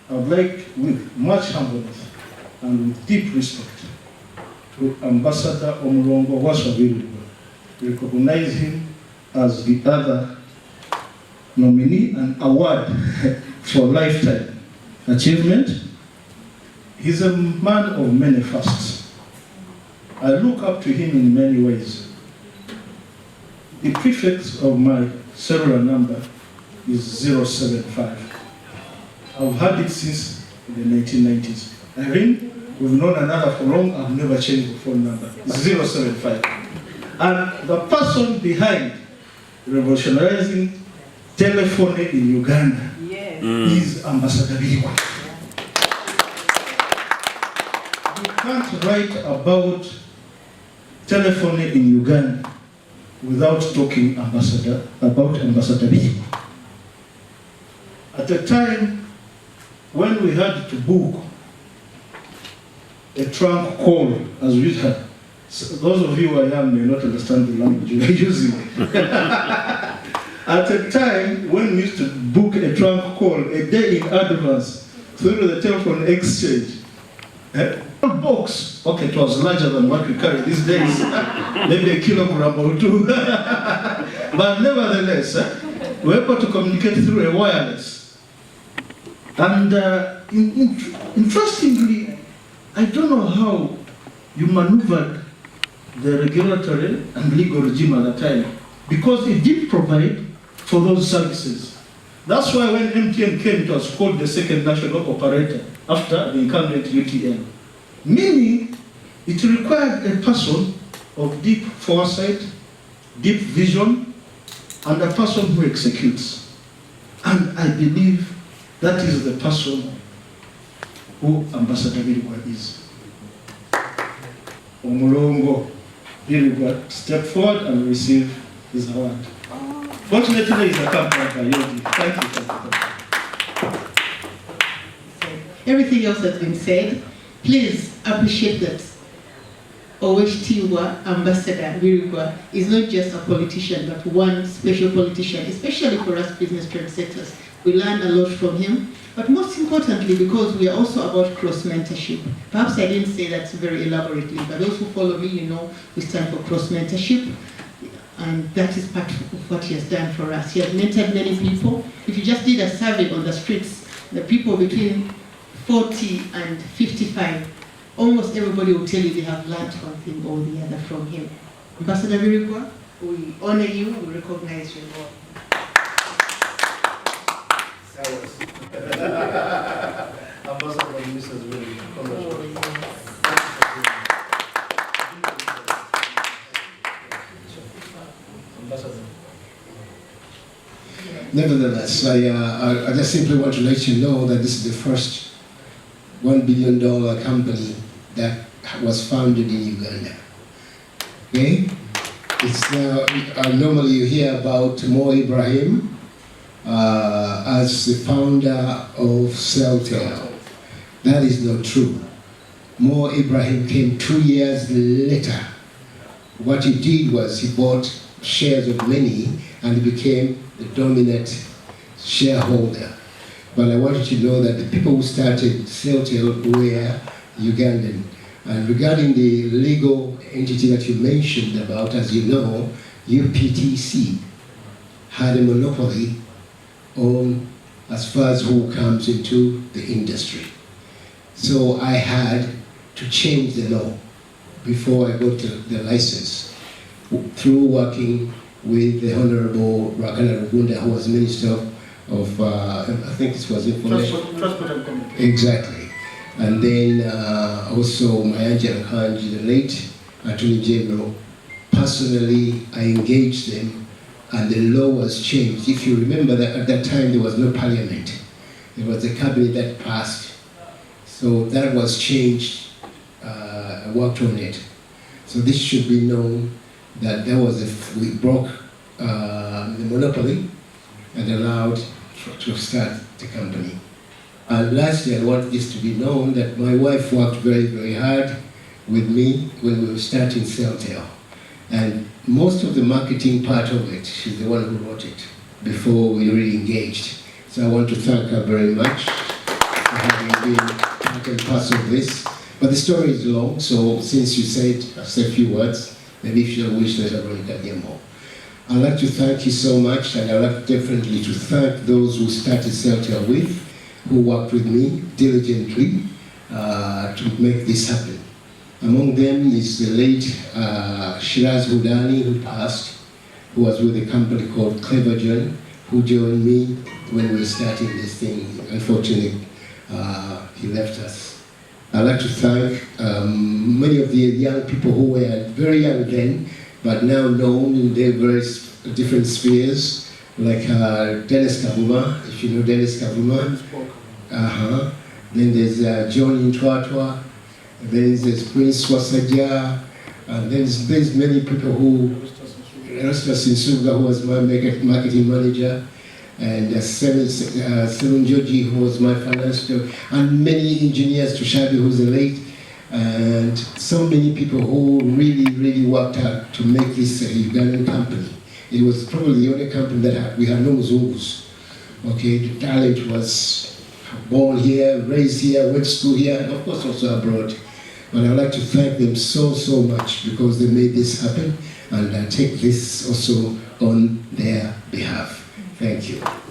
I would like, with much humbleness and with deep respect, to Ambassador Omulongo Wasswa Biriggwa, recognize him as the other nominee and award for lifetime achievement. He's a man of many firsts. I look up to him in many ways. The prefix of my cellular number is 075. I've had it since the 1990s. Irene, we've known another for long. I've never changed the phone number. It's 075. And the person behind revolutionizing telephony in Uganda is Ambassador Biriggwa. You can't write about telephony in Uganda without talking about Ambassador Biriggwa. At the time when we had to book a trunk call, as we had, those of you who are young may not understand the language we are using. At a time when we used to book a trunk call a day in advance through the telephone exchange, a box, okay, it was larger than what we carry these days, maybe a kilogram or two, but nevertheless, we were able to communicate through a wireless. And interestingly, I don't know how you maneuvered the regulatory and legal regime at the time, because it did provide for those services. That's why when MTN came, it was called the second national operator after the incumbent UTN. Meaning, it required a person of deep foresight, deep vision, and a person who executes. And I believe that is the person who Ambassador Biriggwa is. Omulongo Biriggwa step forward and receive his award. Fortunately, he's accompanied by Yogi. Thank you. Everything else has been said. Please appreciate that Oweshtiwa Ambassador Biriggwa is not just a politician, but one special politician, especially for us business trendsetters. We learn a lot from him, but most importantly, because we are also about cross-mentorship. Perhaps I didn't say that very elaborately, but those who follow me, you know, we stand for cross-mentorship, and that is part of what he has done for us. He has mentored many people. If you just did a survey on the streets, the people between 40 and 55, almost everybody will tell you they have learned one thing or the other from him. Ambassador Biriggwa, we honor you, we recognize your work. Ambassador Mrs. Williams. Nevertheless, I just simply want to let you know that this is the first $1 billion company that was founded in Uganda. Okay? It's now, normally you hear about Mo Ibrahim as the founder of Celtel. That is not true. Mo Ibrahim came 2 years later. What he did was he bought shares of many and he became the dominant shareholder. But I want you to know that the people who started Celtel were Ugandan. And regarding the legal entity that you mentioned about, as you know, UPTC had a monopoly on as far as who comes into the industry. So I had to change the law before I got the license through working with the Honorable Rakana Rugunda, who was Minister of I think it was Information. Transport and Communication. Exactly. And then also Mayanja Kanji, the late Attorney General, personally I engaged them and the law was changed. If you remember that at that time there was no parliament. It was the cabinet that passed. So that was changed. I worked on it. So this should be known that there was we broke the monopoly and allowed to start the company. And lastly, I want this to be known that my wife worked very, very hard with me when we were starting Celtel. And most of the marketing part of it, she's the one who wrote it before we really engaged. So I want to thank her very much. having been part and parcel of this. But the story is long, so since you said, I'll say a few words, maybe if you wish later on you can hear more. I'd like to thank you so much, and I'd like definitely to thank those who started Celtia with, who worked with me diligently to make this happen. Among them is the late Shiraz Hudani, who passed, who was with a company called Clever John, who joined me when we were starting this thing. Unfortunately, he left us. I'd like to thank many of the young people who were very young then, but now known in their various different spheres, like Dennis Kavuma, if you know Dennis Kavuma. Then there's John Intwatwa, then there's Prince Wasswa, and there's many people who, Erastus Insuga, who was my marketing manager, and Selun Joji, who was my finance director, and many engineers, Tushabi, who's the late, and so many people who really worked hard to make this a Ugandan company. It was probably the only company that we had no Zungus. Okay, the talent was born here, raised here, went to school here, and of course also abroad. But I'd like to thank them so much because they made this happen, and I take this also on their behalf. Thank you.